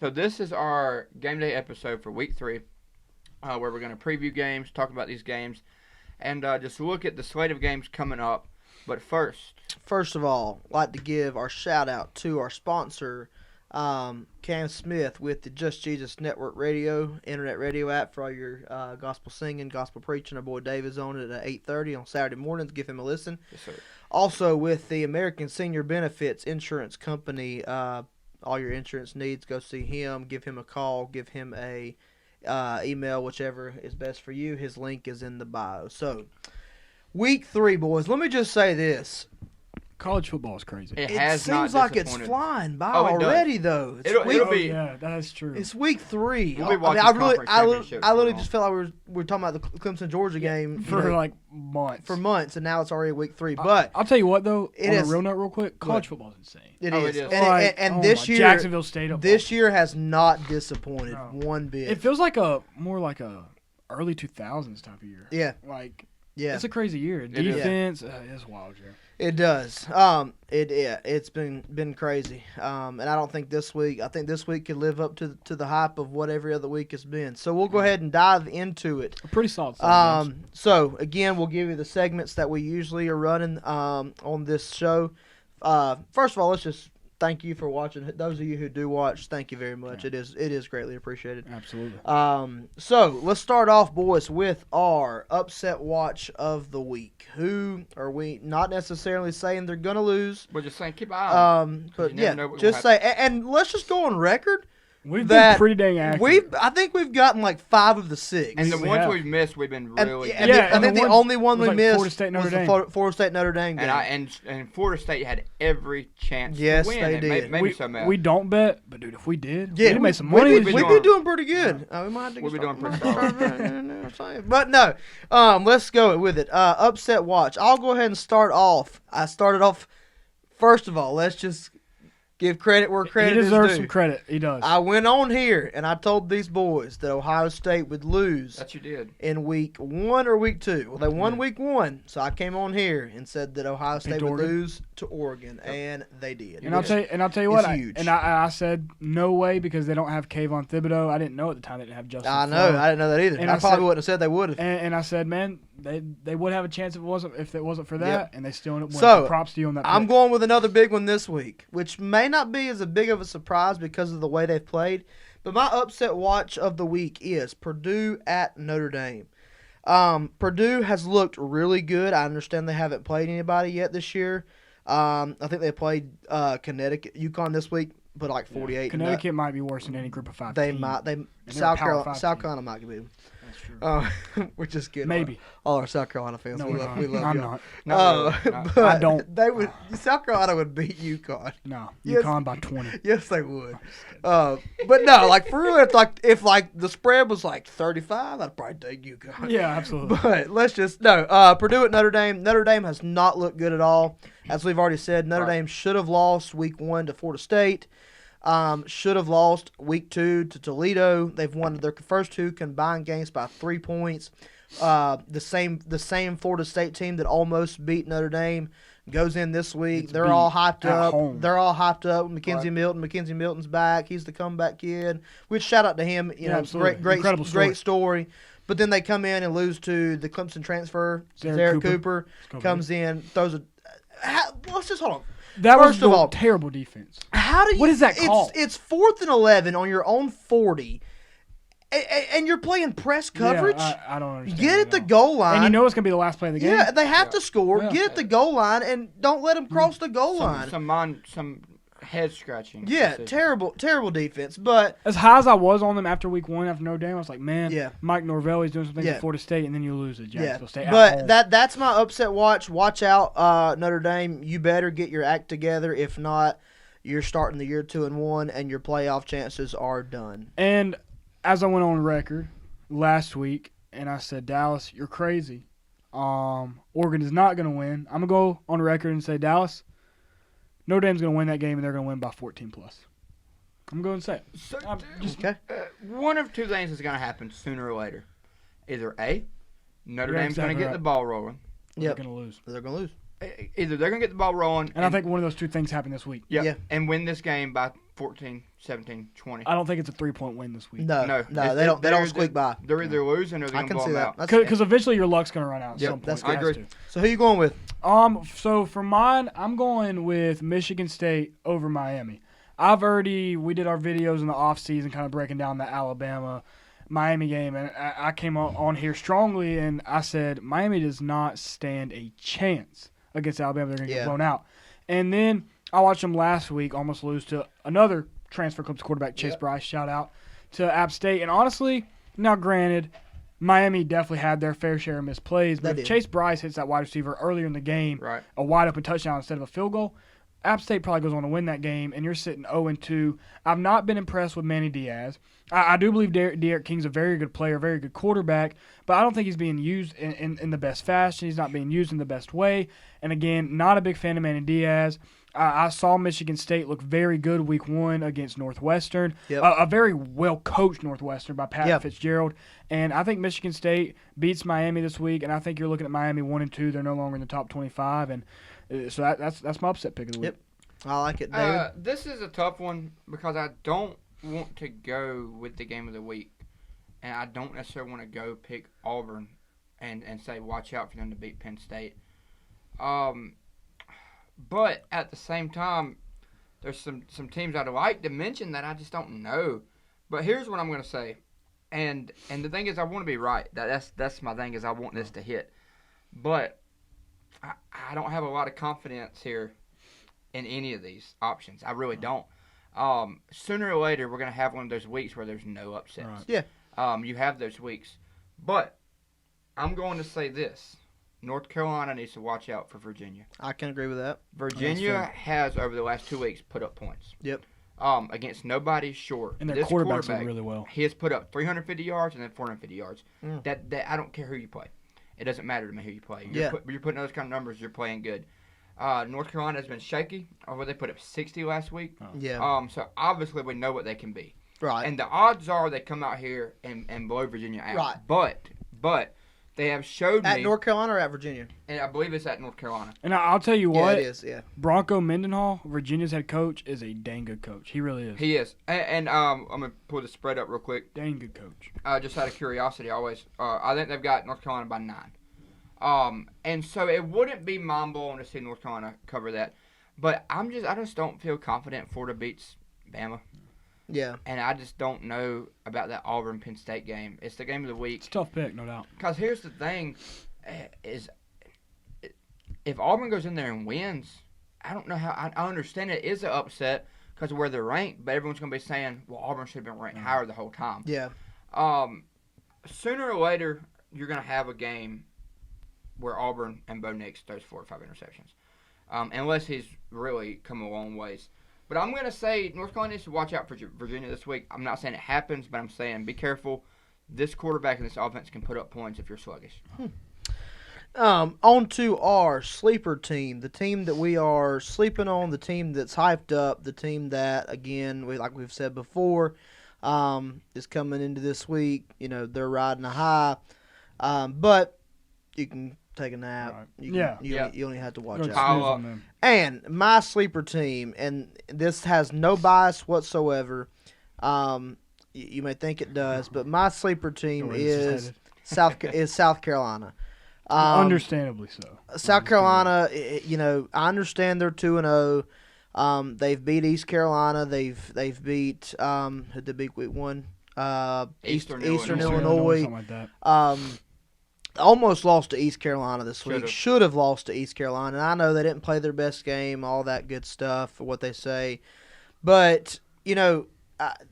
So this is our game day episode for week 3, where we're going to preview games, talk about these games, and just look at the slate of games coming up. But First of all, I'd like to give our shout out to our sponsor, Cam Smith, with the Just Jesus Network Radio, internet radio app for all your gospel singing, gospel preaching. Our boy Dave is on it at 8:30 on Saturday mornings. Give him a listen. yes, sir. Also, with the American Senior Benefits Insurance Company, all your insurance needs, go see him. Give him a call. Give him a email, whichever is best for you. His link is in the bio. So, week 3, boys. Let me just say this. College football is crazy. It It has seems not like it's disappointed. flying by Oh, it does. already, though. It's It'll week, be- Yeah, that's true. it's week 3. We'll be I watching really, conference championships I literally for just felt like we were talking about the Clemson Georgia game for like months. for months, and now it's already week 3. But I'll tell you what though, It on is- a real note, real quick, college football is insane. it Oh, is, it is. and Oh this my, year, Jacksonville State. this year has not disappointed No. one bit. it feels like more like a early 2000s type of year. Yeah, Like yeah. it's a crazy year. is. Defense, it's a wild year. It does. It's been crazy. And I don't think this week. I think this week could live up to the hype of what every other week has been. So we'll go ahead and dive into it. A pretty solid. Start, So again, we'll give you the segments that we usually are running on this show. First of all, let's just thank you for watching. Those of you who do watch, thank you very much. Yeah. It is greatly appreciated. Absolutely. So let's start off, boys, with our upset watch of the week. Who are we not necessarily saying they're gonna lose? We're just saying keep an eye on them. But you never yeah, know what will just say, and let's just go on record. We've that been pretty dang accurate. I think we've gotten like 5 of the 6. And the We ones have. we've missed, we've been And- really and good. Yeah, I and think the the one only one was we like missed Florida State, was Notre the Dame. Florida State Notre Dame game. And Florida State had every chance Yes, to win. they It did. made me we, so mad. we don't bet, but dude, if we did, Yeah, we'd have made some money. We'd this be year. doing pretty good. We might have to We'll be start- doing pretty might start- But no, let's go with it. Upset watch. I'll go ahead and start off. I started off. First of all, let's just give credit where credit He is deserves due. some credit. He does. I went on here and I told these boys that Ohio State would lose That you did. in week 1 or week 2. Well, they won week 1, so I came on here and said that Ohio State would Oregon. lose to Oregon, and they did. And I'll tell you It's what. huge. I said no way because they don't have Kayvon Thibodeau. I didn't know at the time they didn't have Justin. I know. Flo. I didn't know that either. And I I probably said- wouldn't have said they would have. And I said, man, they would have a chance if it wasn't for that, Yep. and they still ended up winning. So, So props to you on that. I'm pick. going with another big one this week, which may not be as big of a surprise because of the way they've played. But my upset watch of the week is Purdue at Notre Dame. Purdue has looked really good. I understand they haven't played anybody yet this year. I think they played Connecticut, UConn this week, but like 48. Connecticut might be worse than any Group of 5 They team. might. They they're a South Power Carolina. 5 South team. Carolina might be. That's true. We're just kidding. Maybe. All our South Carolina fans. No, we we're love. not. We love I'm y'all. not. No, no. But I don't. They would. South Carolina would beat UConn. No, Yes. UConn by 20. Yes, they would. But no, like for real, if the spread was like 35, I'd probably take UConn. Yeah, absolutely. But let's just Purdue at Notre Dame. Notre Dame has not looked good at all. As we've already said, Notre Right. Dame should have lost week 1 to Florida State. Should have lost week 2 to Toledo. They've won their first 2 combined games by 3 points. The same Florida State team that almost beat Notre Dame goes in this week. It's They're beat all hyped at up. home. They're all hyped up. Mackenzie Right. Milton. Mackenzie Milton's back. He's the comeback kid. Which shout out to him. You Yeah, know, absolutely. Incredible great story. But then they come in and lose to the Clemson transfer. Zarek Cooper comes in, throws a. Let's just hold on. That First was of all, terrible defense. How do you? What is that called? It's 4th and 11 on your own 40, and you're playing press coverage. Yeah, I don't understand. Get that at the all. goal line. And you know it's gonna be the last play of the game. Yeah, they have Yeah. to score. Yeah. Get at the goal line and don't let them cross the goal line. Some head scratching. Yeah, decision. terrible defense. But As high as I was on them after week 1, after Notre Dame, I was like, man, Yeah. Mike Norvell, he's doing something Yeah. at Florida State, and then you lose at yeah, Jacksonville State. at but home. that's my upset watch. Watch out, Notre Dame. You better get your act together. If not, you're starting the year 2-1, and your playoff chances are done. And as I went on record last week, and I said, Dallas, you're crazy. Oregon is not going to win. I'm going to go on record and say, Dallas, Notre Dame's going to win that game, and they're going to win by 14 plus. I'm going to say it. So, Okay. one of two things is going to happen sooner or later. Either A, Notre You're Dame's going to exactly get right. the ball rolling, They're Yep. going to lose. They're gonna lose. either they're going to get the ball rolling. And I think one of those two things happen this week. Yeah. Yeah. And win this game by 14, 17, 20. I don't think it's a 3-point win this week. No, they don't squeak by. They're either losing or they're I going to can blow see them that. out. Because eventually your luck's going to run out at Yep, some point. that's It good. has I agree. to. So who you going with? So for mine, I'm going with Michigan State over Miami. We did our videos in the off season, kind of breaking down the Alabama Miami game, and I came on here strongly, and I said Miami does not stand a chance against Alabama. They're going to get blown out. And then I watched them last week almost lose to another transfer Clips quarterback, Chase Bryce. Shout out to App State. And honestly, now granted, Miami definitely had their fair share of missed plays, but if Chase Bryce hits that wide receiver earlier in the game, a wide open touchdown instead of a field goal, App State probably goes on to win that game, and you're sitting 0-2. I've not been impressed with Manny Diaz. I do believe Derek King's a very good player, very good quarterback, but I don't think he's being used in the best fashion. He's not being used in the best way. And again, not a big fan of Manny Diaz. I saw Michigan State look very good week 1 against Northwestern, a very well-coached Northwestern by Pat Fitzgerald. And I think Michigan State beats Miami this week, and I think you're looking at Miami 1-2. They're no longer in the top 25, and so that's my upset pick of the week. Yep, I like it, David. This is a tough one because I don't want to go with the game of the week, and I don't necessarily want to go pick Auburn and say watch out for them to beat Penn State. But at the same time, there's some teams I'd like to mention that I just don't know. But here's what I'm going to say, and the thing is I want to be right. That's my thing is I want this to hit, but I don't have a lot of confidence here in any of these options. I really don't. Sooner or later, we're going to have one of those weeks where there's no upsets. Right. Yeah. You have those weeks. But I'm going to say this. North Carolina needs to watch out for Virginia. I can agree with that. Virginia has, over the last 2 weeks, put up points. Yep. Against nobody short. And their quarterback's doing really well. He has put up 350 yards and then 450 yards. That I don't care who you play. It doesn't matter to me who you play. You're putting those kind of numbers, you're playing good. North Carolina has been shaky. They put up 60 last week. Yeah. So obviously we know what they can be. Right. And the odds are they come out here and blow Virginia out. Right. But they have showed me at North Carolina or at Virginia. And I believe it's at North Carolina. And I'll tell you what. Yeah, it is. Yeah. Bronco Mendenhall, Virginia's head coach, is a dang good coach. He really is. He is. And I'm gonna pull the spread up real quick. Dang good coach. Just out of curiosity, always. I think they've got North Carolina by 9. And so it wouldn't be mind-blowing to see North Carolina cover that. But I just don't feel confident Florida beats Bama. Yeah. And I just don't know about that Auburn-Penn State game. It's the game of the week. It's a tough pick, no doubt. Because here's the thing, is if Auburn goes in there and wins, I don't know how. I understand it is an upset because of where they're ranked, but everyone's going to be saying, well, Auburn should have been ranked higher the whole time. Yeah. Sooner or later, you're going to have a game where Auburn and Bo Nix throws 4 or 5 interceptions, unless he's really come a long ways. But I'm going to say North Carolina needs to watch out for Virginia this week. I'm not saying it happens, but I'm saying be careful. This quarterback and this offense can put up points if you're sluggish. On to our sleeper team, the team that we are sleeping on, the team that's hyped up, the team that, again, like we've said before, is coming into this week. You know, they're riding a high, but you can take a nap. Right. You only have to watch out. On them. And my sleeper team, and this has no bias whatsoever. You may think it does, but my sleeper team is South Carolina. Understandably so. South Carolina, you know, I understand they're 2-0. They've beat East Carolina. They've beat who'd they beat week 1? Eastern Illinois. Something like that. Almost lost to East Carolina this week. Should've. Should have lost to East Carolina. And I know they didn't play their best game, all that good stuff for what they say. But, you know,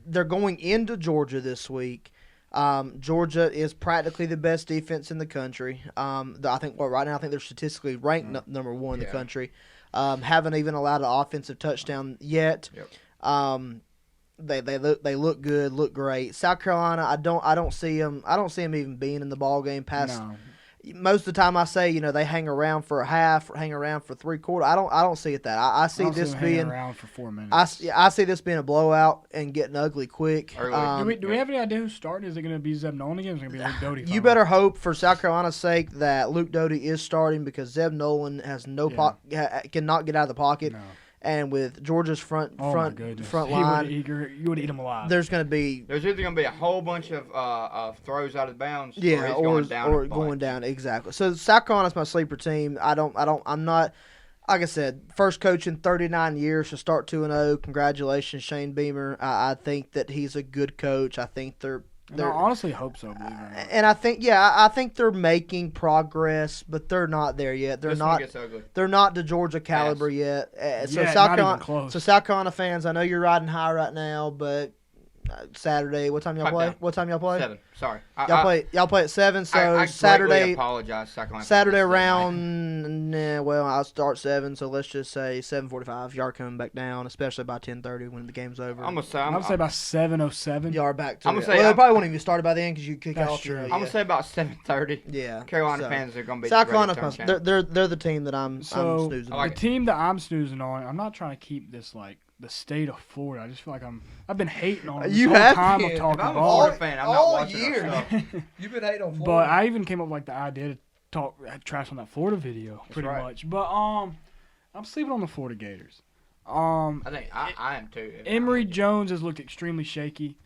they're going into Georgia this week. Georgia is practically the best defense in the country. I think right now they're statistically ranked number 1 in the country. Haven't even allowed an offensive touchdown yet. Yep. They look good, look great. South Carolina, I don't see them even being in the ball game past. No. most of the time I say, they hang around for a half, or hang around for three-quarter. I don't see it that. I see don't this them hanging being around for 4 minutes. I see this being a blowout and getting ugly quick. Early. Do we have any idea who's starting? Is it going to be Zeb Nolan again? Or is it going to be Luke Doty? You finally? better hope for South Carolina's sake that Luke Doty is starting because Zeb Nolan has cannot get out of the pocket. No. And with Georgia's front Oh my goodness. front You line, would eat him alive. there's going to be There's either going to be a whole bunch of throws out of bounds, yeah, or, he's or going down. a going bunch. down exactly. So South Carolina's my sleeper team. I'm not. Like I said, first coach in 39 years to start 2-0. Congratulations, Shane Beamer. I think that he's a good coach. I think they're I honestly hope so. Believe it or not. and I think they're making progress, but they're not there yet. They're This not. one gets ugly. They're not the Georgia caliber yet. So Yeah, South not even Carolina, close. so South Carolina fans, I know you're riding high right now, but Saturday, what time y'all Pipe play? down. What time y'all play? 7. Sorry. Y'all play at 7. So I greatly Saturday. apologize. South Carolina Saturday fans, around, I'll start 7, so let's just say 7:45. Y'all are coming back down, especially by 10:30 when the game's over. I'm gonna say I would say about 7:07. Y'all are back to I'm it. gonna say Well, they I'm- probably won't even start by then because you kick That's off. true. I'm gonna say about 7:30. Yeah. Carolina so. fans are gonna be South ready to Carolina, turn channel. they're the team that I'm So snoozing. I like the team that I'm snoozing on, I'm not trying to keep this like the state of Florida. I just feel like I've been hating on it this You whole have time been. of talking If I'm a ball. Florida fan, I'm not all watching year. our stuff. You've been hating on Florida. But I even came up with like the idea to talk trash on that Florida video, pretty right. much. But I'm sleeping on the Florida Gators. I think I am too. Emory Jones has looked extremely shaky.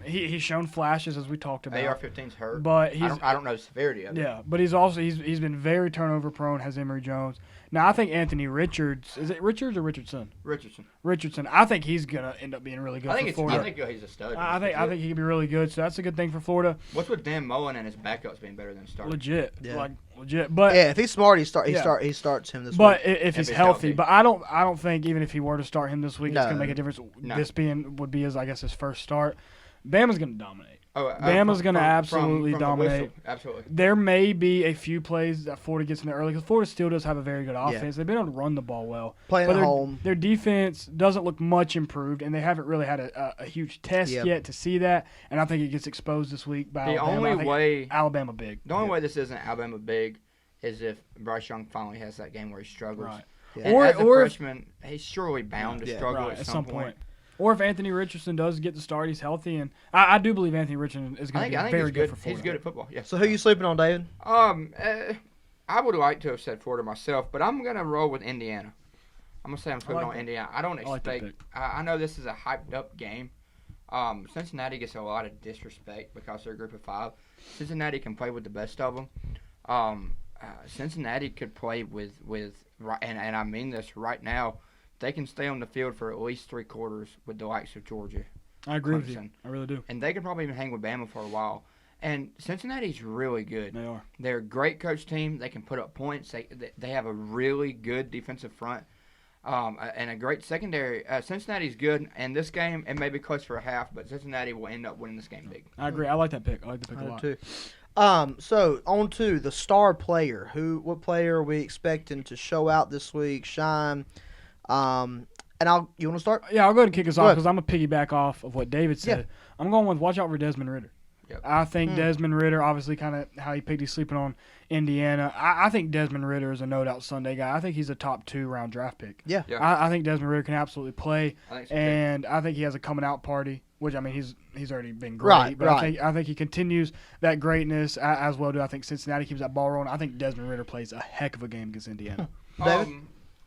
He's shown flashes as we talked about. AR-15's hurt. But he's I don't know the severity of it. yeah, but he's been very turnover prone. Has Emory Jones. Now I think Anthony Richards, is it Richards or Richardson? Richardson. I think he's gonna end up being really good for Florida. I think he's a stud. I think he could be really good. So that's a good thing for Florida. What's with Dan Mullen and his backups being better than starters? Legit, Yeah. legit. But yeah, if he's smart, he starts him this But week. if he's he's healthy, healthy. but I don't think even if he were to start him this week, No. it's gonna make a difference. No. This would be his his first start. Bama's gonna dominate. Oh, Bama's gonna absolutely from the dominate. whistle. Absolutely. There may be a few plays that Florida gets in there early because Florida still does have a very good offense. They've been able to run the ball well. Playing But at their, home. their defense doesn't look much improved, and they haven't really had a huge test Yep. yet to see that. And I think it gets exposed this week by The Alabama. only I think way Alabama big. the only way this isn't Alabama big is if Bryce Young finally has that game where he struggles. Right. Yeah. And Or- as a or if- freshman, he's surely bound to Yeah. struggle Right, at some point. Or if Anthony Richardson does get the start, he's healthy, and I do believe Anthony Richardson is I going to think be very he's good for He's Florida. good at football. Yes. So who you sleeping on, David? I would like to have said Florida myself, but I'm gonna roll with Indiana. I'm gonna say I'm sleeping like on that. Indiana. I don't I like that expect. I know this is a hyped up game. Cincinnati gets a lot of disrespect because they're a group of 5. Cincinnati can play with the best of them. Cincinnati could play with and I mean this right now. They can stay on the field for at least 3 quarters with the likes of Georgia, I agree with you. Clemson. I really do. and they could probably even hang with Bama for a while. And Cincinnati's really good. They are. They're a great coach team. They can put up points. They have a really good defensive front and a great secondary. Cincinnati's good, and this game, it may be close for a half, but Cincinnati will end up winning this game big. I agree. I like that pick. I like the pick I a do lot. too. So on to the star player. What player are we expecting to show out this week, shine? And you want to start? Yeah, I'll go ahead and kick us Go off ahead. because I'm going to piggyback off of what David said. I'm going with watch out for Desmond Ritter. Yep. I think Desmond Ritter, obviously kind of how he picked, he's sleeping on Indiana. I think Desmond Ritter is a no-doubt Sunday guy. I think he's a top 2-round draft pick. Yeah. I think Desmond Ritter can absolutely play, I think so, too. and I think he has a coming-out party, which, I mean, he's already been great. Right, but right. I think he continues that greatness as well. Do I think Cincinnati keeps that ball rolling? I think Desmond Ritter plays a heck of a game against Indiana. David?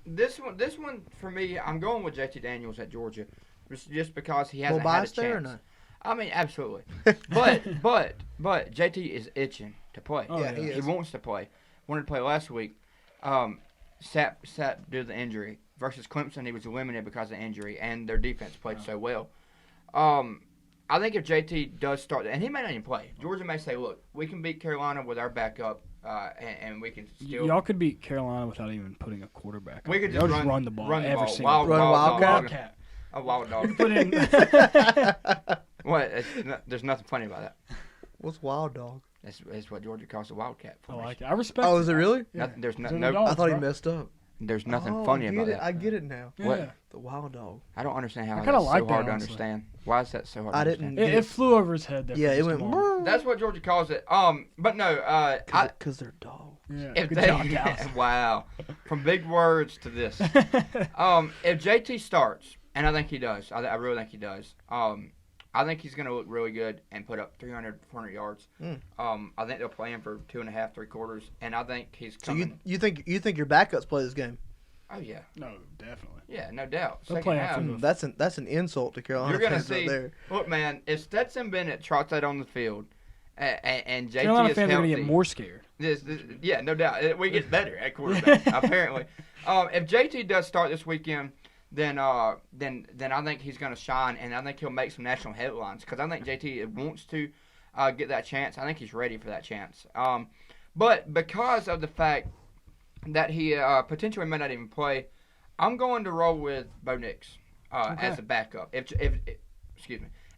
This one for me, I'm going with JT Daniels at Georgia, just because he Little hasn't had a bias there or chance. not? I mean, absolutely. but JT is itching to play. Oh, yeah, he He is. wants to play. Wanted to play last week. Sat due to the injury. Versus Clemson, he was eliminated because of injury, and their defense played so well. I think if JT does start, and he may not even play, Georgia may say, look, we can beat Carolina with our backup, and we can still. Y'all could beat Carolina without even putting a quarterback. We up. could Y'all just run the ball run the every ball. single Run Wildcat? Wildcat. A wild dog. Put in. What? There's nothing funny about that. What's Wild Dog? That's what Georgia calls a wildcat. I formation. like it. I respect. Oh, is it really? Yeah. There's It's in no. the dogs, I thought he bro. messed up. there's nothing funny about that. I get it now. Yeah. What? The wild dog. I don't understand how I that's kinda so like that, hard to honestly. understand. Why is that so hard to I understand? didn't. It flew over his head there. Yeah, for it just went. a moment. That's what Georgia calls it. But no, Because they're dogs. Yeah. if Good they, job, Dallas. wow, from big words to this. If JT starts, and I think he does, I really think he does. I think he's going to look really good and put up 300, 400 yards. I think they'll play him for 2.5, 3 quarters, and I think he's So coming. you think your backups play this game? Oh yeah, No, definitely. yeah, no doubt. They'll Second play half. after That's an insult to Carolina You're gonna fans right see. there. Look, man, if Stetson Bennett trots that on the field, and JT Carolina is fans are healthy, going to get more scared. yeah, no doubt. We get better at quarterback, apparently. If JT does start this weekend, then I think he's going to shine, and I think he'll make some national headlines because I think JT wants to get that chance. I think he's ready for that chance. But because of the fact that he potentially may not even play, I'm going to roll with Bo Nix as a backup.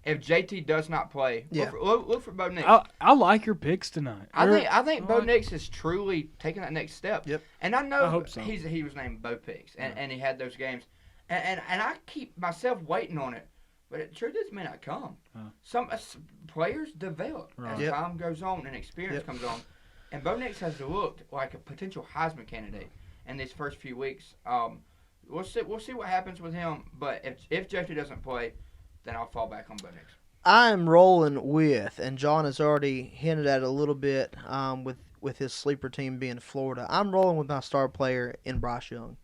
If JT does not play, Yeah. look for Bo Nix. I like your picks tonight. I think Bo Nix is truly taking that next step. Yep. And I know I hope so. he was named Bo Picks, and he had those games. And I keep myself waiting on it, but it sure does may not come. Some players develop as Yep. time goes on and experience Yep. comes on. And Bo Nix has looked like a potential Heisman candidate in these first few weeks. We'll see what happens with him. But if JT doesn't play, then I'll fall back on Bo Nix. I'm rolling with, and John has already hinted at it a little bit with his sleeper team being Florida. I'm rolling with my star player in Bryce Young.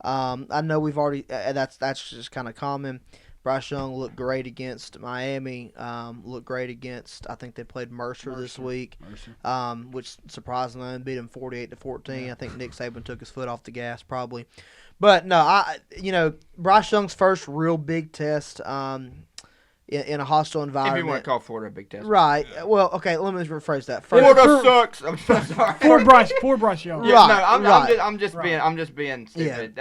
I know we've already that's just kind of common. Bryce Young looked great against Miami. Looked great against, I think they played Mercer this week, which surprisingly beat him 48-14. I think Nick Saban took his foot off the gas probably, but no, Bryce Young's first real big test in a hostile environment. If you want to call Florida a big test. Right. Well, okay. Let me rephrase that. Florida sucks. I'm so sorry. For Bryce Young. Yeah, Right, no, right. I'm just being Yeah, stupid.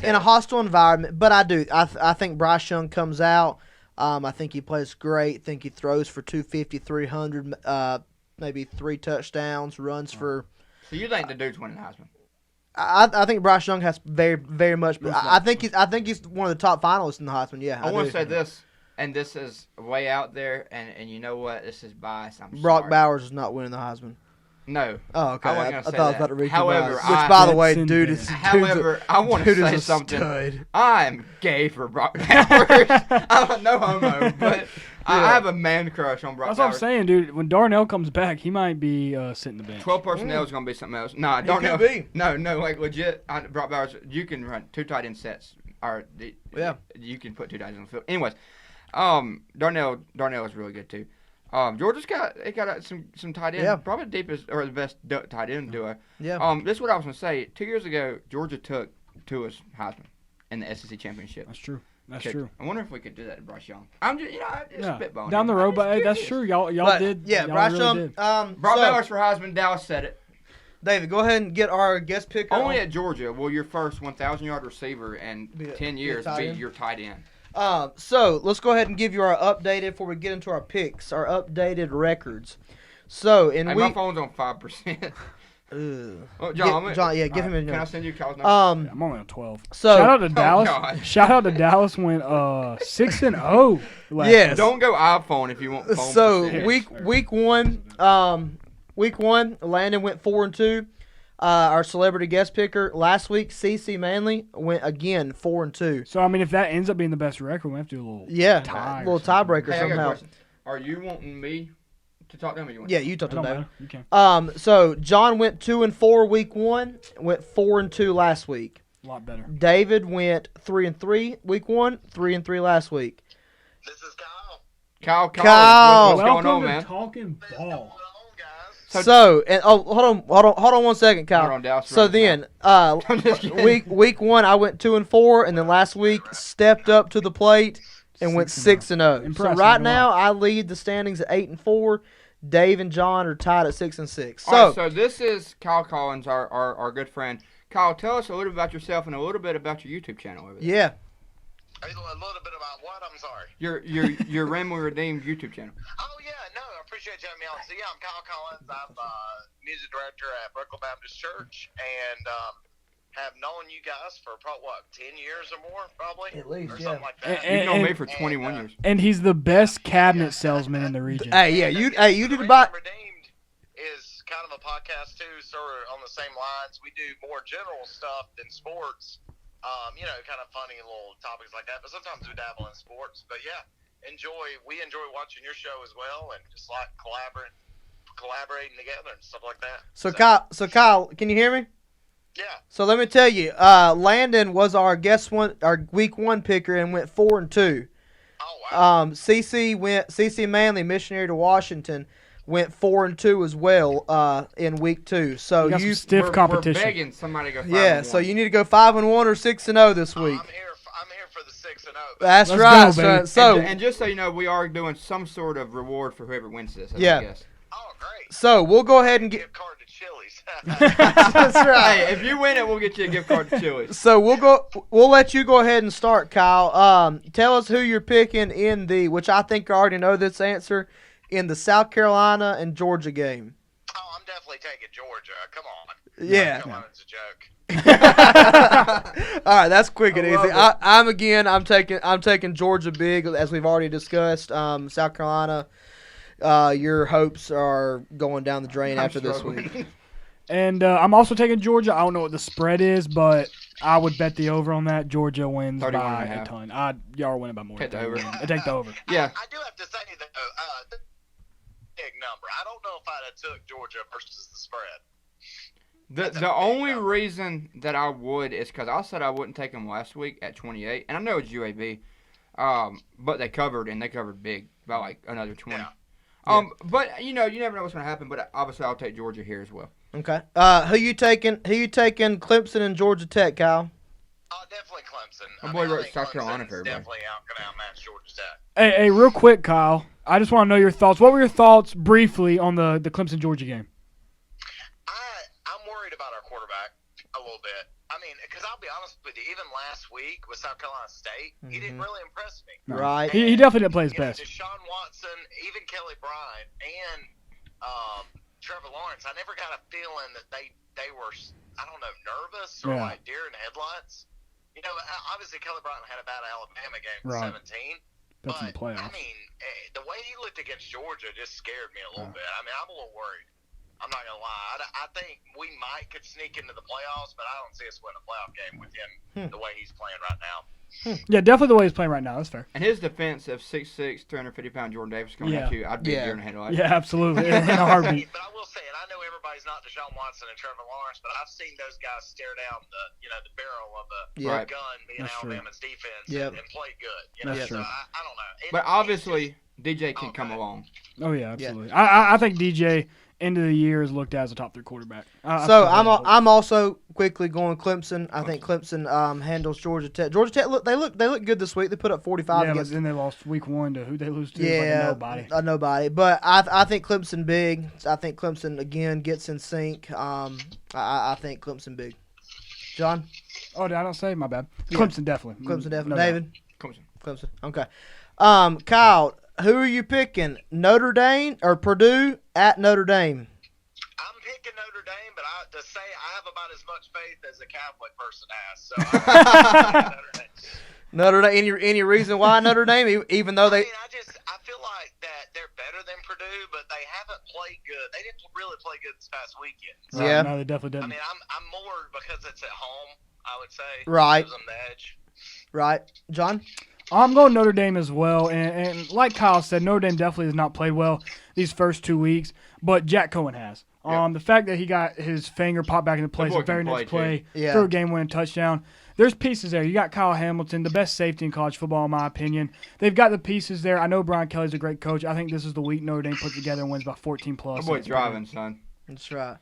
in a hostile environment, but I think Bryce Young comes out. I think he plays great. I think he throws for 250, 300, maybe 3 touchdowns, runs for. So you think the dude's winning the Heisman? I think Bryce Young has very, very much. I think he's one of the top finalists in the Heisman. Yeah, I want do. to say this, and this is way out there, and you know what? This is biased. I'm Brock sorry. Bowers is not winning the Heisman. No. Oh, okay. I wasn't I gonna thought say I was that. about to reach However, which, by the way, That's dude in is. there. However, I want to dude is say a something. stud. I'm gay for Brock Bowers. I'm no homo, but I have a man crush on Brock That's what I'm Bowers. saying, dude. When Darnell comes back, he might be sitting the bench. 12 personnel is going to be something else. Nah, He Darnell. could be. No, like legit. Brock Bowers, you can run 2 tight end sets. Yeah. You can put 2 tight ends on the field. Anyways, Darnell is really good too. Georgia's got some tight end. Yeah. Probably the deepest or the best tight end duo. Yeah. This is what I was going to say. 2 years ago, Georgia took Tua's Heisman in the SEC championship. That's true. That's true. I wonder if we could do that to Bryce Young. I'm just, Yeah. spitballing. Down the here. road, I'm but hey, just that's curious. true. Y'all But, did. Yeah, y'all Bryce really Young. did. Brock So, Bowers for Heisman. Dallas said it. David, go ahead and get our guest pick. Only at Georgia will your first 1,000-yard receiver in Be a- 10 be a years tight be end? your tight end. So let's go ahead and give you our updated before we get into our picks, our updated records. So in Hey, week, my phone's on 5%. Ugh. Oh, John, John, yeah, give all him Can I a send you Kyle's number? Yeah, I'm only on 12. So Shout out to Dallas. God. Shout out to Dallas. Went 6-0. last Yes. week. Don't go iPhone if you want phone So percentage. week one, Landon went 4-2. Our celebrity guest picker last week, CC Manley, went again 4-2. So I mean, if that ends up being the best record, we have to do a little Yeah, tie a or little something. tiebreaker Hey, I got a somehow. question. Are you wanting me to talk to him or you want Yeah, you talked It to don't David. matter. You can. So John went 2-4 week one, went 4-2 last week. A lot better. David went 3-3 week one, 3-3 last week. This is Kyle. Kyle. What's going on, Welcome to man? Talking What's going Ball. on, guys? So and hold on 1 second, Kyle. Hold on, Dallas, So run it then, I'm just kidding. week one I went 2-4, and then last week stepped up to the plate and went 6-0. So Impressive, right go now on. I lead the standings at 8-4. Dave and John are tied at 6-6. So, All right, so this is Kyle Collins, our good friend. Kyle, tell us a little bit about yourself and a little bit about your YouTube channel over there. yeah, A little bit about what? I'm sorry. Your Randomly Redeemed YouTube channel. Oh, yeah, no, I appreciate you having me on. So, yeah, I'm Kyle Collins. I'm music director at Brooklyn Baptist Church and have known you guys for probably, 10 years or more, probably? At least, or yeah. something like that. And- You've known me for 21 years. And he's the best cabinet salesman in the region. Hey, yeah, you did about. Redeemed is kind of a podcast too, sort of on the same lines. We do more general stuff than sports. Kind of funny little topics like that. But sometimes we dabble in sports. But yeah, we enjoy watching your show as well, and just like collaborating together and stuff like that. So Kyle, can you hear me? Yeah. So let me tell you, Landon was our week 1 picker and went 4-2. Oh wow. CC Manley, missionary to Washington, went 4-2 as well in week 2. So You got some you, stiff competition. We're begging somebody to go 5-1. yeah. So you need to go 5-1 or 6-0 this week. I'm here for the 6-0. That's Let's right. go, son. baby. So and just so you know, we are doing some sort of reward for whoever wins this. Yeah. I guess. Oh great. so we'll go ahead and get. Gift card to Chili's. That's right. Hey, if you win it, we'll get you a gift card to Chili's. So we'll let you go ahead and start, Kyle. Tell us who you're picking in which I think I already know this answer, in the South Carolina and Georgia game. Oh, I'm definitely taking Georgia. Come on. Yeah. Carolina's a joke. All right, that's quick and I love easy. it. I'm taking Georgia big, as we've already discussed. South Carolina, your hopes are going down the drain after this week. And I'm also taking Georgia. I don't know what the spread is, but I would bet the over on that. Georgia wins 31 by and a a half. ton. Y'all are winning by more. Take than the over. 31. I take the over. Yeah. I do have to say that the big number. I don't know if I'd have took Georgia versus the spread. The only reason that I would is because I said I wouldn't take them last week at 28, and I know it's UAB, but they covered, and they covered big by like another 20. Yeah. But you never know what's going to happen. But obviously, I'll take Georgia here as well. Okay. Who you taking? Clemson and Georgia Tech, Kyle? Definitely Clemson. My boy I wrote think South Carolina Clemson's for everybody. definitely going to outmatch Georgia Tech. Hey, real quick, Kyle. I just want to know your thoughts. What were your thoughts briefly on the Clemson Georgia game? I'm worried about our quarterback a little bit. I mean, because I'll be honest with you, even last week with South Carolina State, he didn't really impress me. No. Right. He definitely didn't play his best. Deshaun Watson, even Kelly Bryant, and Trevor Lawrence, I never got a feeling that they were, I don't know, nervous or like deer in the headlights. Obviously Kelly Bryant had a bad Alabama game in 17. That's in the But, playoffs. I mean, the way he looked against Georgia just scared me a little bit. I mean, I'm a little worried. I'm not going to lie. I think we could sneak into the playoffs, but I don't see us winning a playoff game with him the way he's playing right now. Yeah, definitely the way he's playing right now. That's fair. And his defense of 6'6", 350-pound Jordan Davis coming at you, I'd be a deer in the headlights. Yeah, absolutely. In a heartbeat. But I will say, and I know everybody's not Deshaun Watson and Trevor Lawrence, but I've seen those guys stare down the barrel of the Right. gun being That's true. Alabama's defense Yep. and play good. That's so true. I don't know. But obviously, DJ can come along. Oh, yeah, absolutely. I think DJ, end of the year, is looked at as a top 3 quarterback. So I'm also quickly going Clemson. I think Clemson handles Georgia Tech. Georgia Tech they look good this week. They put up 45 Yeah, but against. then they lost week 1 to who they lose to? Yeah, Like nobody. Nobody. But I think Clemson big. I think Clemson again gets in sync. I think Clemson big. John? Oh, did I not say? My bad. Yeah. Clemson definitely. Clemson definitely. No David? Clemson. Okay. Kyle, who are you picking? Notre Dame or Purdue at Notre Dame? I'm picking Notre Dame, but I have about as much faith as a Catholic person has. So I'm picking Notre Dame. Notre Dame. Any reason why Notre Dame? Even though they. I feel like that they're better than Purdue, but they haven't played good. They didn't really play good this past weekend. So, Yeah. No, they definitely I didn't. mean, I'm more because it's at home. I would say Right. gives them the edge. Right, John. I'm going Notre Dame as well, and like Kyle said, Notre Dame definitely has not played well these first 2 weeks, but Jack Cohen has. Yep. The fact that he got his finger popped back into place boy the very can next play, play, Yeah. threw a game-winning touchdown. There's pieces there. You got Kyle Hamilton, the best safety in college football, in my opinion. They've got the pieces there. I know Brian Kelly's a great coach. I think this is the week Notre Dame puts together and wins by 14 plus. My boy driving, son. That's right.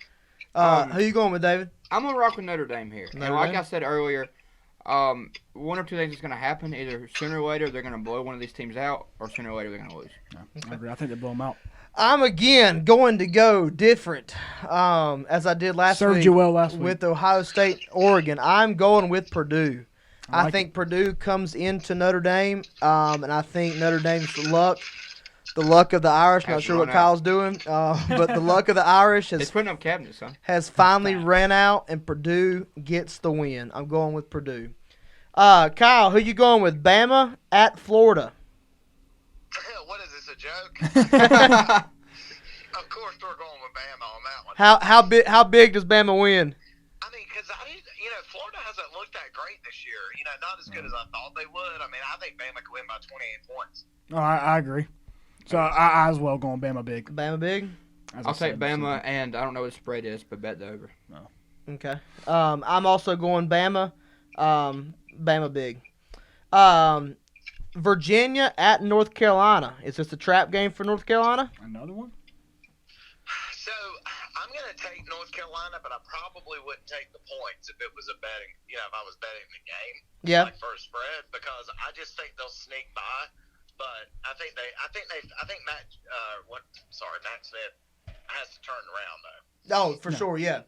Who you going with, David? I'm going to rock with Notre Dame here. Notre And like Dame? I said earlier, one or two things is going to happen. Either sooner or later they're going to blow one of these teams out, or sooner or later they're going to lose. I agree. I think they blow them out. I'm again going to go different, as I did last Served week you well last week. with Ohio State, Oregon. I'm going with Purdue. I I like think Purdue comes into Notre Dame, and I think Notre Dame's luck The luck of the Irish. Not Has sure what run out. Kyle's doing, but the luck of the Irish It's putting up cabinets, huh? has finally Facts. ran out, and Purdue gets the win. I'm going with Purdue. Kyle, who you going with? Bama at Florida. What is this, a joke? Of course we're going with Bama on that one. How big does Bama win? I mean, because Florida hasn't looked that great this year. Not as good as I thought they would. I mean, I think Bama could win by 28 points. Oh, I agree. So I as well going Bama big. Bama big. As I I'll take said, Bama, and I don't know what the spread is, but bet the over. Okay. I'm also going Bama. Bama big. Virginia at North Carolina. Is this a trap game for North Carolina? Another one? So I'm going to take North Carolina, but I probably wouldn't take the points if it was a betting. If I was betting the game, Yeah. like for a spread, because I just think they'll sneak by. But I think Matt Smith has to turn around though. Oh, for sure, yeah.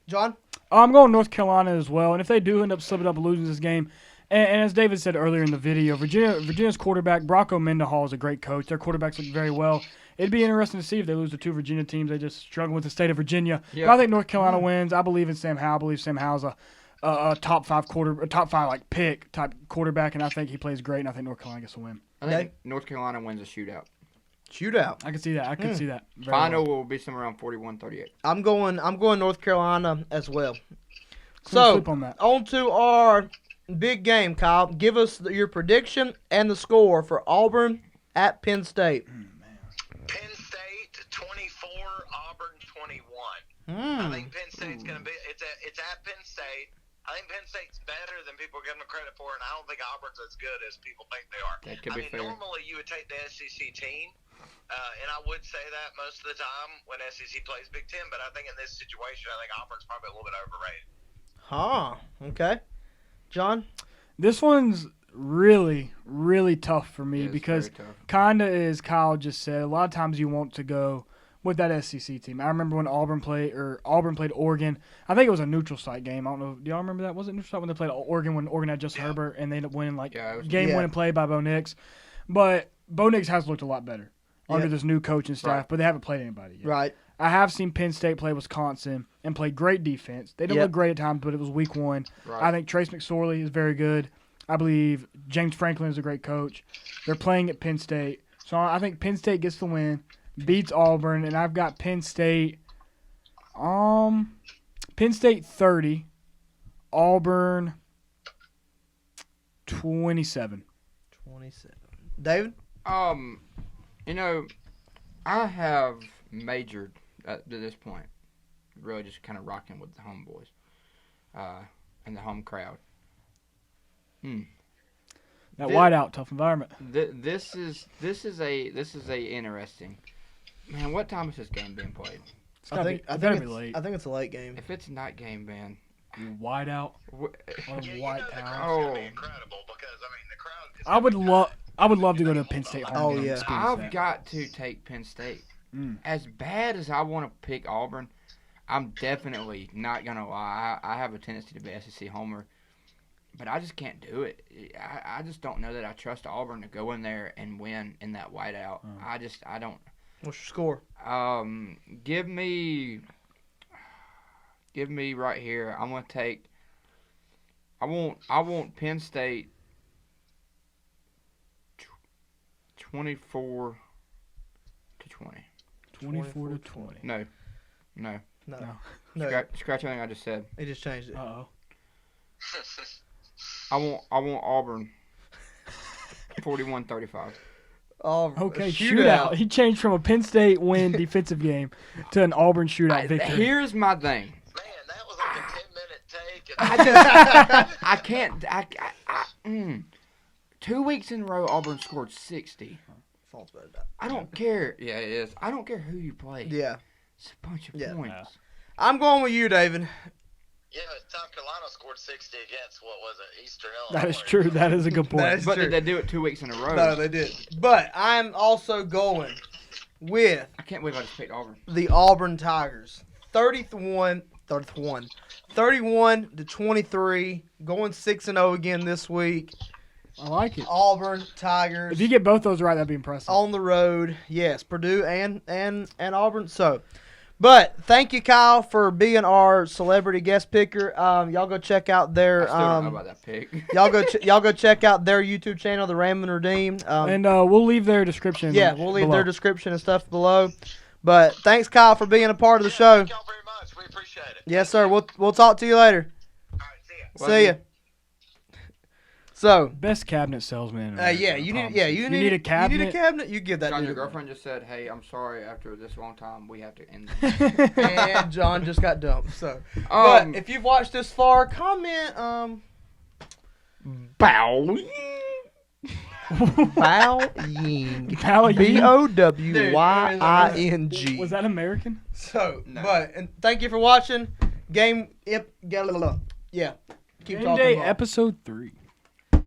John? I'm going North Carolina as well, and if they do end up slipping up and losing this game, and as David said earlier in the video, Virginia's quarterback, Bronco Mendenhall, is a great coach. Their quarterbacks look very well. It'd be interesting to see if they lose to two Virginia teams. They just struggle with the state of Virginia. Yeah. But I think North Carolina wins. I believe in Sam Howell. I believe Sam Howell's a top five pick type quarterback, and I think he plays great, and I think North Carolina gets a win. I think North Carolina wins a shootout. Shootout. I can see that. I could see that. Very Final well. will be somewhere around 41-38. I'm going North Carolina as well. Couldn't So, sleep on that. on to our big game, Kyle. Give us your prediction and the score for Auburn at Penn State. Penn State 24, Auburn 21. I think Penn State's going to be. It's at Penn State. I think Penn State's better than people give them credit for, and I don't think Auburn's as good as people think they are. That could be fair. Normally you would take the SEC team, and I would say that most of the time when SEC plays Big Ten, but I think in this situation, I think Auburn's probably a little bit overrated. Okay. John? This one's really, really tough for me Yeah, it's because very tough. kinda as Kyle just said, a lot of times you want to go with that SEC team. I remember when Auburn played Oregon. I think it was a neutral site game. I don't know. Do y'all remember that? Was it neutral site when they played Oregon when Oregon had Justin Herbert and they ended up winning Yeah, it was- game-winning play by Bo Nix? But Bo Nix has looked a lot better under this new coaching staff, Right. but they haven't played anybody yet. Right. I have seen Penn State play Wisconsin and play great defense. They didn't look great at times, but it was week one. Right. I think Trace McSorley is very good. I believe James Franklin is a great coach. They're playing at Penn State. So I think Penn State gets the win, beats Auburn, and I've got Penn State 30, Auburn 27. 27. David? I have majored to this point, really just kind of rocking with the homeboys, and the home crowd. That whiteout, tough environment. This is a interesting. Man, what time is this game being played? It's gotta be late. I think it's a late game. If it's a night game, man. Whiteout on Yeah, a white the town. crowd's going to be incredible because, the crowd is I would love to go to a Penn State home Oh, game. yeah. and experience I've that. got to take Penn State. Mm. As bad as I want to pick Auburn, I'm definitely not gonna lie. I have a tendency to be SEC homer, but I just can't do it. I just don't know that I trust Auburn to go in there and win in that whiteout. I don't. What's your score? Give me right here. I'm gonna take. I want Penn State 24-20. 24 to 20. No. No. Scratch everything I just said. He just changed it. Uh-oh. I want Auburn 41-35. Oh, Okay, shootout. He changed from a Penn State win defensive game to an Auburn shootout victory. Here's my thing. Man, that was like a 10-minute take. I can't. 2 weeks in a row, Auburn scored 60. False bet. I don't care. Yeah, it is. I don't care who you play. Yeah. It's a bunch of Yeah. points. I'm going with you, David. Yeah, South Carolina scored 60 against, what was it, Eastern Illinois. That is true. That is a good point. That is But true. did they do it 2 weeks in a row? No, they did. But I'm also going with I can't believe I just picked Auburn. the Auburn Tigers. 31 to 23, going 6-0 again this week. I like it. Auburn Tigers. If you get both those right, that'd be impressive. On the road, yes, Purdue and Auburn. So, but thank you, Kyle, for being our celebrity guest picker. Y'all go check out I their still don't know about that pick. y'all go check out their YouTube channel, the Raymond Redeem. And we'll leave their description. Yeah, we'll leave below. their description and stuff below. But thanks, Kyle, for being a part of the show. Thank y'all very much. We appreciate it. Yes, sir. We'll talk to you later. All right, see ya. Love See ya. you. So, Best cabinet salesman. in yeah, America, I you need promise you need a cabinet. You need a cabinet. You give that. John, to your the- girlfriend just said, "Hey, I'm sorry. After this long time, we have to end." This. And John just got dumped. So, but if you've watched this far, comment bow. Bowing. Bowing. BOWYING. Was that American? So, No. but and thank you for watching. Yeah. Keep Game talking. Day Bob. episode 3.